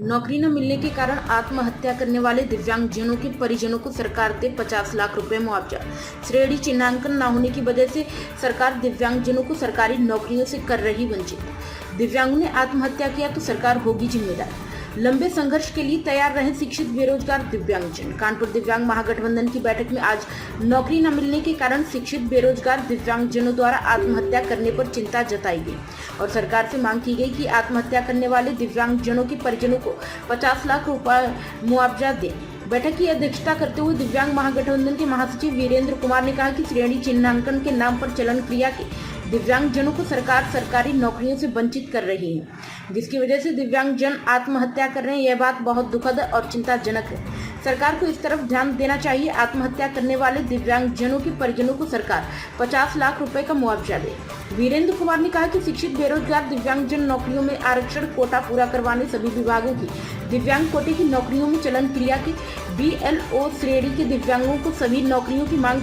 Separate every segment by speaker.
Speaker 1: नौकरी न मिलने के कारण आत्महत्या करने वाले दिव्यांगजनों के परिजनों को सरकार दे 50 लाख रुपए मुआवजा। श्रेणी चिन्हांकन न होने की वजह से सरकार दिव्यांगजनों को सरकारी नौकरियों से कर रही वंचित। दिव्यांगों ने आत्महत्या किया तो सरकार होगी जिम्मेदार। लंबे संघर्ष के लिए तैयार रहे शिक्षित बेरोजगार दिव्यांगजन। कानपुर दिव्यांग महागठबंधन की बैठक में आज नौकरी न मिलने के कारण शिक्षित बेरोजगार दिव्यांगजनों द्वारा आत्महत्या करने पर चिंता जताई गई और सरकार से मांग की गई कि आत्महत्या करने वाले दिव्यांगजनों के परिजनों को 50 लाख रुपए मुआवजा दें। बैठक की अध्यक्षता करते हुए दिव्यांग महागठबंधन के महासचिव वीरेंद्र कुमार ने कहा कि श्रेणी चिन्हांकन के नाम पर चलन क्रिया के दिव्यांगजनों को सरकार सरकारी नौकरियों से वंचित कर रही है, जिसकी वजह से दिव्यांगजन आत्महत्या कर रहे हैं। यह बात बहुत दुखद और चिंताजनक है। सरकार को इस तरफ ध्यान देना चाहिए। आत्महत्या करने वाले दिव्यांगजनों के परिजनों को सरकार 50 लाख रुपए का मुआवजा दे। वीरेंद्र कुमार ने कहा कि शिक्षित बेरोजगार दिव्यांगजन नौकरियों में आरक्षण कोटा पूरा करवाने, सभी विभागों की दिव्यांग कोटे की नौकरियों में चलन क्रिया के BLO श्रेणी के दिव्यांगों को सभी नौकरियों की मांग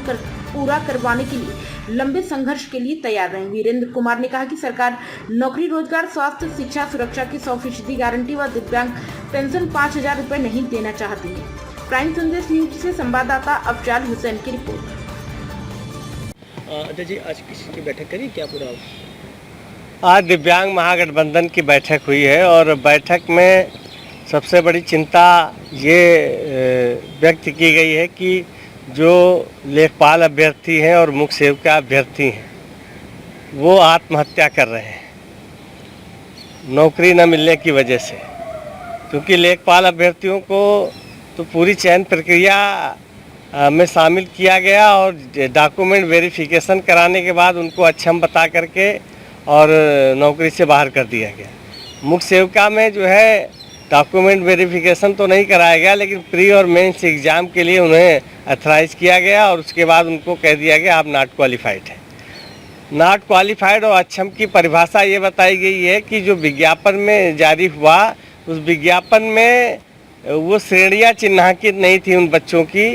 Speaker 1: पूरा करवाने के लिए लंबे संघर्ष के लिए तैयार रहे। वीरेंद्र कुमार ने कहा कि सरकार नौकरी, रोजगार, स्वास्थ्य, शिक्षा, सुरक्षा की 100% गारंटी व दिव्यांग पेंशन 5,000 रुपए नहीं देना चाहती है। प्राइम संदेश न्यूज से संवाददाता अफजाल हुसैन की रिपोर्ट।
Speaker 2: अजय जी, आज किसी की बैठक करी क्या पूरा?
Speaker 3: आज दिव्यांग महागठबंधन की बैठक हुई है और बैठक में सबसे बड़ी चिंता ये व्यक्त की गई है कि जो लेखपाल अभ्यर्थी हैं और मुख्य सेविका अभ्यर्थी हैं वो आत्महत्या कर रहे हैं नौकरी न मिलने की वजह से, क्योंकि लेखपाल अभ्यर्थियों को तो पूरी चयन प्रक्रिया में शामिल किया गया और डॉक्यूमेंट वेरिफिकेशन कराने के बाद उनको अक्षम बता करके और नौकरी से बाहर कर दिया गया। मुख्य सेविका में जो है डॉक्यूमेंट वेरिफिकेशन तो नहीं कराया गया, लेकिन प्री और मेंस एग्ज़ाम के लिए उन्हें अथराइज किया गया और उसके बाद उनको कह दिया गया आप नॉट क्वालिफाइड हैं। नॉट क्वालिफाइड और अक्षम की परिभाषा ये बताई गई है कि जो विज्ञापन में जारी हुआ उस विज्ञापन में वो श्रेणियाँ चिन्हांकित नहीं थी उन बच्चों की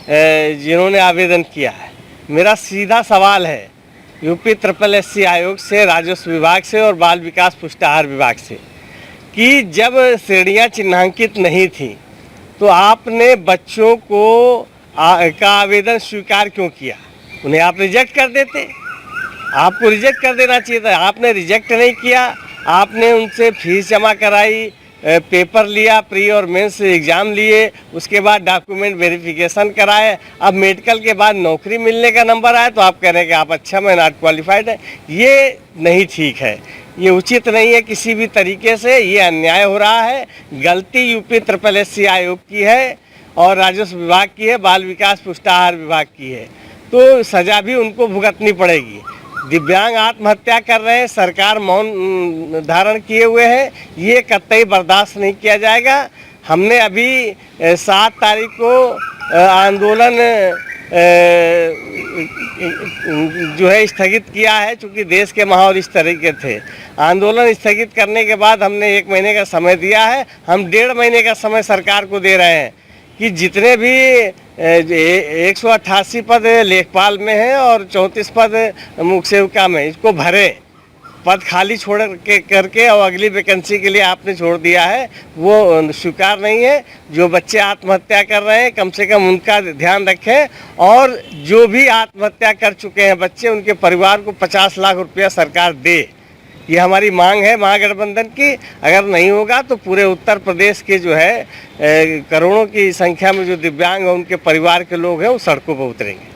Speaker 3: जिन्होंने आवेदन किया है। मेरा सीधा सवाल है यूपी SSS आयोग से, राजस्व विभाग से और बाल विकास पुष्टाहार विभाग से कि जब श्रेणियाँ चिन्हांकित नहीं थी तो आपने बच्चों को का आवेदन स्वीकार क्यों किया? उन्हें आप रिजेक्ट कर देते। आपको रिजेक्ट कर देना चाहिए था। आपने रिजेक्ट नहीं किया, आपने उनसे फीस जमा कराई, पेपर लिया, प्री और मेंस एग्ज़ाम लिए, उसके बाद डॉक्यूमेंट वेरिफिकेशन कराए। अब मेडिकल के बाद नौकरी मिलने का नंबर आया तो आप कह रहे हैं कि आप अच्छा मैं नॉट क्वालिफाइड है। ये नहीं ठीक है, ये उचित नहीं है किसी भी तरीके से। ये अन्याय हो रहा है। गलती यूपी SSS आयोग की है और राजस्व विभाग की है, बाल विकास पुष्टाहार विभाग की है, तो सज़ा भी उनको भुगतनी पड़ेगी। दिव्यांग आत्महत्या कर रहे हैं, सरकार मौन धारण किए हुए है, ये कतई बर्दाश्त नहीं किया जाएगा। हमने अभी 7 तारीख को आंदोलन जो है स्थगित किया है, चूँकि देश के माहौल इस तरीके थे। आंदोलन स्थगित करने के बाद हमने 1 महीने का समय दिया है। हम 1.5 महीने का समय सरकार को दे रहे हैं कि जितने भी 188 पद लेखपाल में हैं और 34 पद मुख्य सेविका में, इसको भरे। पद खाली छोड़ के करके और अगली वैकेंसी के लिए आपने छोड़ दिया है, वो स्वीकार नहीं है। जो बच्चे आत्महत्या कर रहे हैं कम से कम उनका ध्यान रखें और जो भी आत्महत्या कर चुके हैं बच्चे, उनके परिवार को 50 लाख रुपया सरकार दे। ये हमारी मांग है महागठबंधन की। अगर नहीं होगा तो पूरे उत्तर प्रदेश के जो है करोड़ों की संख्या में जो दिव्यांग और उनके परिवार के लोग हैं वो सड़कों पर उतरेंगे।